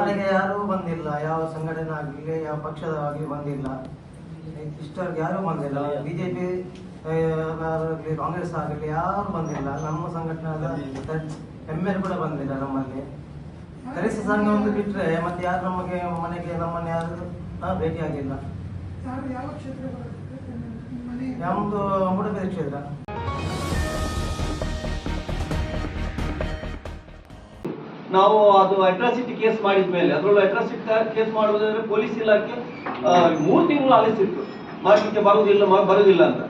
ಮನೆಗೆ ಯಾರೂ ಬಂದಿಲ್ಲ, ಯಾವ ಸಂಘಟನೆ ಆಗಲಿ ಯಾವ ಪಕ್ಷದವಾಗಿ ಬಂದಿಲ್ಲ, ಇಷ್ಟವರೆಗೆ ಯಾರೂ ಬಂದಿಲ್ಲ. ಬಿಜೆಪಿ ಆಗಲಿ ಕಾಂಗ್ರೆಸ್ ಆಗಲಿ ಯಾರು ಬಂದಿಲ್ಲ. ನಮ್ಮ ಸಂಘಟನೆ ML ಕೂಡ ಬಂದಿಲ್ಲ ನಮ್ಮಲ್ಲಿ. ಕರೆಸಿ ಸಂಘ ಒಂದು ಬಿಟ್ರೆ ಮತ್ತೆ ಯಾರು ನಮಗೆ ಮನೆಗೆ ನಮ್ಮನ್ನು ಯಾರು ಭೇಟಿಯಾಗಿಲ್ಲ. ನಮ್ದು ಮೂಡಬಿದ್ರೆ ಕ್ಷೇತ್ರ. ನಾವು ಅದು ಅಟ್ರಾಸಿಟಿ ಕೇಸ್ ಮಾಡಿದ ಮೇಲೆ ಅದರಲ್ಲೂ ಅಟ್ರಾಸಿಟಿ ಕೇಸ್ ಮಾಡುವುದಾದ್ರೆ ಪೊಲೀಸ್ ಇಲಾಖೆ 3 ತಿಂಗಳು ಆಲಿಸಿತ್ತು, ಮಾಡಲಿಕ್ಕೆ ಬರುವುದಿಲ್ಲ ಅಂತ.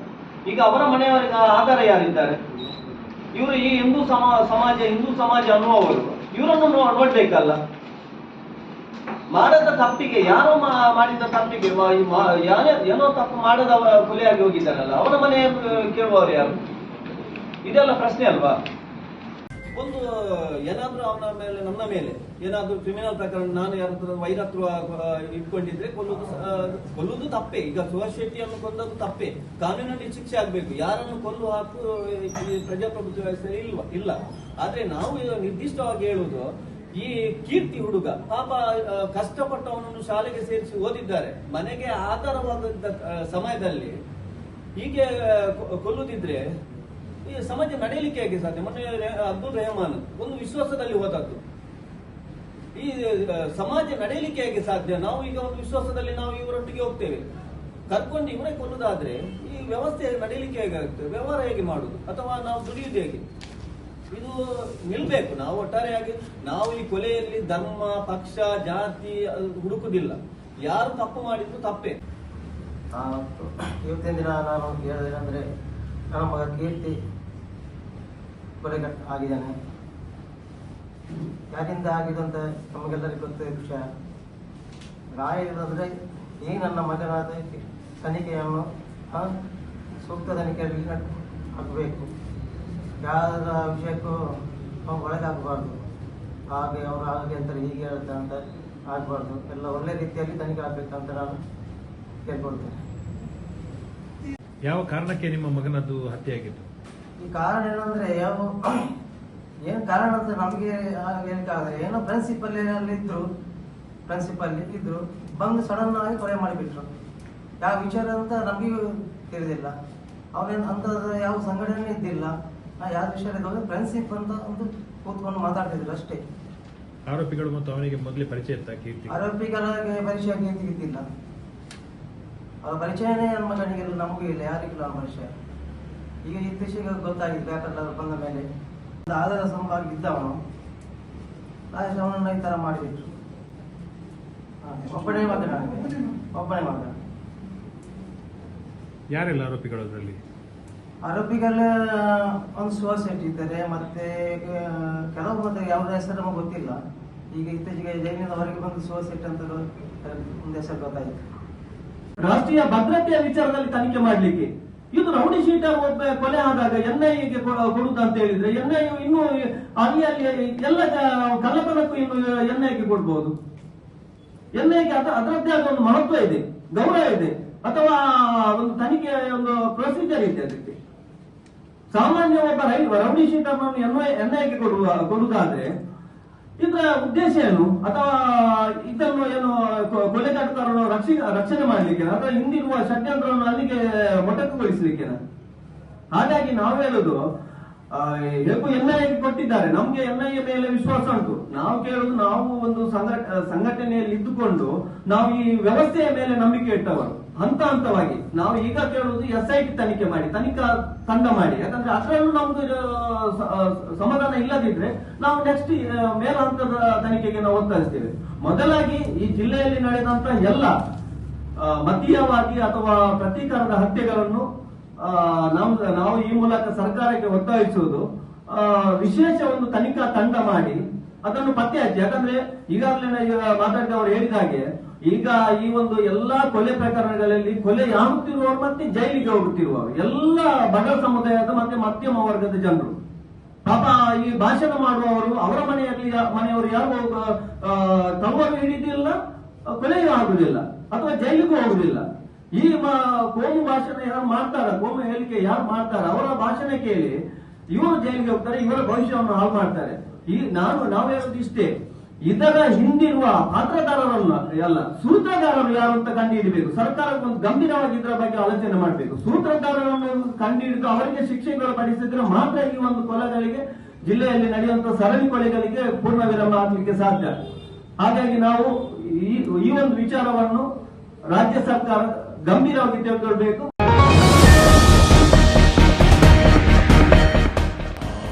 ಈಗ ಅವರ ಮನೆಯವರಿಗೆ ಆಧಾರ ಯಾರಿದ್ದಾರೆ? ಇವರು ಈ ಹಿಂದೂ ಸಮಾಜ ಅನ್ನುವವರು ಇವರನ್ನು ನೋಡ್ಬೇಕಲ್ಲ. ಮಾಡದ ತಪ್ಪಿಗೆ ಯಾರೋ ಮಾಡಿದ ತಪ್ಪಿಗೆ ಏನೋ ತಪ್ಪು ಮಾಡದ ಕೊಲೆಯಾಗಿ ಹೋಗಿದ್ದಾರಲ್ಲ, ಅವರ ಮನೆ ಕೇಳುವವರು ಯಾರು? ಇದೆಲ್ಲ ಪ್ರಶ್ನೆ ಅಲ್ವಾ? ಒಂದು ಏನಾದ್ರೂ ಅವನ ಮೇಲೆ ನನ್ನ ಮೇಲೆ ಏನಾದ್ರೂ ಕ್ರಿಮಿನಲ್ ಪ್ರಕರಣ, ನಾನು ಯಾರಾದ್ರೂ ವೈರತ್ವ ಇಟ್ಕೊಂಡಿದ್ರೆ ಕೊಲ್ಲುವುದು ತಪ್ಪೇ. ಈಗ ಸುಭಾಷ್ ಶೆಟ್ಟಿಯನ್ನು ಕೊಂದದ್ದು ತಪ್ಪೇ, ಕಾನೂನಿನಲ್ಲಿ ಶಿಕ್ಷೆ ಆಗ್ಬೇಕು. ಯಾರನ್ನು ಕೊಲ್ಲು ಹಾಕು ಪ್ರಜಾಪ್ರಭುತ್ವ ವ್ಯವಸ್ಥೆ ಇಲ್ಲ. ಆದ್ರೆ ನಾವು ನಿರ್ದಿಷ್ಟವಾಗಿ ಹೇಳುವುದು, ಈ ಕೀರ್ತಿ ಹುಡುಗ ಪಾಪ ಕಷ್ಟಪಟ್ಟು ಅವನನ್ನು ಶಾಲೆಗೆ ಸೇರಿಸಿ ಓದಿದ್ದಾರೆ, ಮನೆಗೆ ಆಧಾರವಾದ ಸಮಯದಲ್ಲಿ ಹೀಗೆ ಕೊಲ್ಲುದಿದ್ರೆ ಈ ಸಮಾಜ ನಡೆಯಲಿಕ್ಕೆ ಹೇಗೆ ಸಾಧ್ಯ? ಮೊನ್ನೆ ಅಬ್ದುಲ್ ರೆಹಮಾನ್ ಒಂದು ವಿಶ್ವಾಸದಲ್ಲಿ ಹೋದದ್ದು, ಈ ಸಮಾಜ ನಡೆಯಲಿಕ್ಕೆ ಹೇಗೆ ಸಾಧ್ಯ? ನಾವು ಈಗ ಒಂದು ವಿಶ್ವಾಸದಲ್ಲಿ ನಾವು ಇವರೊಟ್ಟಿಗೆ ಹೋಗ್ತೇವೆ, ಕರ್ಕೊಂಡು ಇವರೇ ಕೊಲ್ಲುದಾದ್ರೆ ಈ ವ್ಯವಸ್ಥೆ ನಡೆಯಲಿಕ್ಕೆ ಹೇಗಾಗುತ್ತೆ? ವ್ಯವಹಾರ ಹೇಗೆ ಮಾಡುದು? ಅಥವಾ ನಾವು ದುಡಿಯುವುದು ಹೇಗೆ? ಇದು ನಿಲ್ಬೇಕು. ನಾವು ಒಟ್ಟಾರೆಯಾಗಿ ನಾವು ಈ ಕೊಲೆಯಲ್ಲಿ ಧರ್ಮ, ಪಕ್ಷ, ಜಾತಿ ಹುಡುಕುದಿಲ್ಲ. ಯಾರು ತಪ್ಪು ಮಾಡಿದ್ರು ತಪ್ಪೇ. ಇವತ್ತಿನ ದಿನ ನಾನು ಹೇಳೋದೇನೆಂದ್ರೆ, ನನ್ನ ಮಗ ಕೀರ್ತಿ ಕೊಲೆ ಆಗಿದ್ದಾನೆ. ಯಾರಿಂದ ಆಗಿದೆ ಅಂತ ನಮಗೆಲ್ಲರಿಗೂ ಗೊತ್ತಿದೆ ವಿಷಯ. ಗಾಯದಂದ್ರೆ ಈ ನನ್ನ ಮಗನಾದ ತನಿಖೆಯನ್ನು ಸೂಕ್ತ ತನಿಖೆಯಲ್ಲಿ ಆಗಬೇಕು. ಯಾರ ವಿಷಯಕ್ಕೂ ಒಳಗಾಗಬಾರ್ದು. ಹಾಗೆ ಅವರು ಹಾಗೆ ಅಂತಾರೆ, ಹೀಗೆ ಹೇಳ್ತಾರೆ ಅಂತ ಆಗಬಾರ್ದು. ಎಲ್ಲ ಒಳ್ಳೆ ರೀತಿಯಲ್ಲಿ ತನಿಖೆ ಆಗಬೇಕಂತ ನಾನು ಕೇಳ್ಕೊಳ್ತೇನೆ. ಯಾವ ಕಾರಣಕ್ಕೆ ನಿಮ್ಮ ಮಗನದ್ದು ಹತ್ಯೆ ಆಗಿತ್ತು? ಈ ಕಾರಣ ಏನಂದ್ರೆ ಏನು ಕಾರಣ ಅಂತ ನಮಗೆ ಹೇಳಿಕಾಗಲ್ಲ. ಏನೋ ಪ್ರಿನ್ಸಿಪಲ್ ಇದ್ರು ಬಂದು ಸಡನ್ ಆಗಿ ಕೊಲೆ ಮಾಡಿಬಿಟ್ರು. ಯಾವ ವಿಚಾರ ಅಂತ ನಮಗೂ ತಿಳಿದಿಲ್ಲ. ಅವ್ರೇನು ಅಂತ ಯಾವ ಸಂಘಟನೆ ಇದ್ದಿಲ್ಲ. ಯಾವ ವಿಷಯ ಪ್ರಿನ್ಸಿಪಲ್ ಅಂತ ಒಂದು ಕೂತ್ಕೊಂಡು ಮಾತಾಡ್ತಿದ್ರು ಅಷ್ಟೇ. ಆರೋಪಿಗಳು ಮತ್ತು ಅವನಿಗೆ ಮೊದಲೇ ಪರಿಚಯ ಇತ್ತ ಕೀರ್ತಿ? ಆರೋಪಿಗಳಿಗೆ ಪರಿಚಯ ಇದ್ದಿಲ್ಲ. ಅವರ ಪರಿಚಯನೇ ನನ್ನ ಮಗನಿಗೆಲ್ಲ, ನಮಗೂ ಇಲ್ಲ, ಯಾರಿಗಿಲ್ಲ ಅವನ ಪರಿಚಯ. ಈಗ ಇತ್ತೀಚೆಗೆ ಗೊತ್ತಾಗಿದೆ, ಯಾಕಂದ್ರೆ ಬಂದ ಮೇಲೆ ಆಧಾರ ಸಂಭಾಗ ಇದ್ದವನು ಅವನನ್ನ ಈ ತರ ಮಾಡಿಬಿಟ್ರು. ಒಬ್ಬನೇ ಮಾತಾಡ. ಯಾರೆಲ್ಲ ಆರೋಪಿಗಳು ಅದರಲ್ಲಿ? ಆರೋಪಿಗಳ ಒಂದು ಸೊಸೈಟಿ ಇದ್ದಾರೆ, ಮತ್ತೆ ಕೆಲವು ಮತ್ತೆ ಯಾವುದೇ ಹೆಸರು ನಮಗೆ ಗೊತ್ತಿಲ್ಲ. ಈಗ ಇತ್ತೀಚೆಗೆ ಜೈಲಿನಿಂದ ಹೊರಗೆ ಬಂದು ಸೊಸೈಟಿ ಅಂತ ಒಂದು ಹೆಸರು ಗೊತ್ತಾಯಿತು. ರಾಷ್ಟ್ರೀಯ ಭದ್ರತೆಯ ವಿಚಾರದಲ್ಲಿ ತನಿಖೆ ಮಾಡಲಿಕ್ಕೆ ಇದು ರೌಡಿ ಶೀಟರ್ ಒಬ್ಬ ಕೊಲೆ ಆದಾಗ NIAಗೆ ಕೊಡುದು ಅಂತ ಹೇಳಿದ್ರೆ NIA ಇನ್ನು ಅಡಿಯಲ್ಲಿ ಎಲ್ಲ ಕಳ್ಳತನಕ್ಕೂ ಇನ್ನು NIAಗೆ ಕೊಡ್ಬಹುದು. NIAಗೆ ಅದರದ್ದೇ ಆದ ಒಂದು ಮಹತ್ವ ಇದೆ, ಗೌರವ ಇದೆ, ಅಥವಾ ಒಂದು ತನಿಖೆ ಒಂದು ಪ್ರೊಸೀಜರ್ ಇದೆ. ಅದಕ್ಕೆ ಸಾಮಾನ್ಯ ಒಬ್ಬ ರೌಡಿ ಶೀಟರ್ NIAಗೆ ಕೊಡುವುದಾದ್ರೆ ಇದರ ಉದ್ದೇಶ ಏನು? ಅಥವಾ ಇದನ್ನು ಏನು ಕೊಲೆಗಾರರನ್ನು ರಕ್ಷಣೆ ಮಾಡಲಿಕ್ಕೆ ಅಥವಾ ಹಿಂದಿರುವ ಷಡ್ಯಂತ್ರವನ್ನು ಅಲ್ಲಿಗೆ ಮೊಟಕುಗೊಳಿಸಲಿಕ್ಕೆ? ಹಾಗಾಗಿ ನಾವು ಹೇಳುದು, ಹೇಗೂ NIAಗೆ ಕೊಟ್ಟಿದ್ದಾರೆ, ನಮ್ಗೆ NIA ಮೇಲೆ ವಿಶ್ವಾಸ ಉಂಟು. ನಾವು ಕೇಳುದು, ನಾವು ಒಂದು ಸಂಘಟನೆಯಲ್ಲಿ ಇದ್ದುಕೊಂಡು ನಾವು ಈ ವ್ಯವಸ್ಥೆಯ ಮೇಲೆ ನಂಬಿಕೆ ಇಟ್ಟವರು. ಹಂತ ಹಂತವಾಗಿ ನಾವು ಈಗ ಕೇಳುವುದು SIT ತನಿಖೆ ಮಾಡಿ, ತನಿಖಾ ತಂಡ ಮಾಡಿ. ಯಾಕಂದ್ರೆ ಅದರಲ್ಲೂ ನಮ್ದು ಸಮಾಧಾನ ಇಲ್ಲದಿದ್ರೆ ನಾವು ನೆಕ್ಸ್ಟ್ ಮೇಲ ಹಂತದ ತನಿಖೆಗೆ ನಾವು ಒತ್ತಾಯಿಸ್ತೇವೆ. ಮೊದಲಾಗಿ ಈ ಜಿಲ್ಲೆಯಲ್ಲಿ ನಡೆದಂತ ಎಲ್ಲ ಮತೀಯವಾಗಿ ಅಥವಾ ಪ್ರತೀಕಾರದ ಹತ್ಯೆಗಳನ್ನು ನಾವು ಈ ಮೂಲಕ ಸರ್ಕಾರಕ್ಕೆ ಒತ್ತಾಯಿಸುವುದು, ವಿಶೇಷ ಒಂದು ತನಿಖಾ ತಂಡ ಮಾಡಿ ಅದನ್ನು ಪತ್ತೆ ಹಚ್ಚಿ. ಯಾಕಂದ್ರೆ ಈಗಾಗಲೇ ಮಾತಾಡಿದವರು ಹೇಳಿದ ಹಾಗೆ ಈಗ ಈ ಒಂದು ಎಲ್ಲಾ ಕೊಲೆ ಪ್ರಕರಣಗಳಲ್ಲಿ ಕೊಲೆಯಾಗುತ್ತಿರುವವರು ಮತ್ತೆ ಜೈಲಿಗೆ ಹೋಗುತ್ತಿರುವವರು ಎಲ್ಲ ಬಡ ಸಮುದಾಯದ ಮತ್ತೆ ಮಧ್ಯಮ ವರ್ಗದ ಜನರು. ಪಾಪ ಈ ಭಾಷಣ ಮಾಡುವವರು ಅವರ ಮನೆಯವರು ಯಾರು ತವರು ಹಿಡಿದಿಲ್ಲ, ಕೊಲೆಯೂ ಆಗುದಿಲ್ಲ ಅಥವಾ ಜೈಲಿಗೂ ಹೋಗುದಿಲ್ಲ. ಈ ಕೋಮು ಭಾಷಣ ಯಾರು ಮಾಡ್ತಾರ, ಕೋಮು ಹೇಳಿಕೆ ಯಾರು ಮಾಡ್ತಾರ, ಅವರ ಭಾಷಣ ಕೇಳಿ ಇವರು ಜೈಲಿಗೆ ಹೋಗ್ತಾರೆ, ಇವರ ಭವಿಷ್ಯವನ್ನು ಹಾಳು ಮಾಡ್ತಾರೆ. ನಾವು ಹೇಳೋದು ಇಷ್ಟೇ, ಇದರ ಹಿಂದಿರುವ ಪಾತ್ರಧಾರರಲ್ಲ ಅಲ್ಲ, ಸೂತ್ರಧಾರರು ಯಾರು ಅಂತ ಕಂಡುಹಿಡಿಬೇಕು. ಸರ್ಕಾರ ಒಂದು ಗಂಭೀರವಾಗಿ ಇದರ ಬಗ್ಗೆ ಆಲೋಚನೆ ಮಾಡಬೇಕು. ಸೂತ್ರಧಾರರನ್ನು ಕಂಡುಹಿಡಿದು ಅವರಿಗೆ ಶಿಕ್ಷೆಗಳು ಪಡಿಸಿದ್ರೆ ಮಾತ್ರ ಈ ಒಂದು ಕೊಲೆಗಳಿಗೆ, ಜಿಲ್ಲೆಯಲ್ಲಿ ನಡೆಯುವಂತಹ ಸರಣಿ ಕೊಲೆಗಳಿಗೆ ಪೂರ್ಣ ವಿರಾಮ ಹಾಕಲಿಕ್ಕೆ ಸಾಧ್ಯ. ಹಾಗಾಗಿ ನಾವು ಈ ಒಂದು ವಿಚಾರವನ್ನು ರಾಜ್ಯ ಸರ್ಕಾರ ಗಂಭೀರವಾಗಿ ತೆಗೆದುಕೊಳ್ಬೇಕು.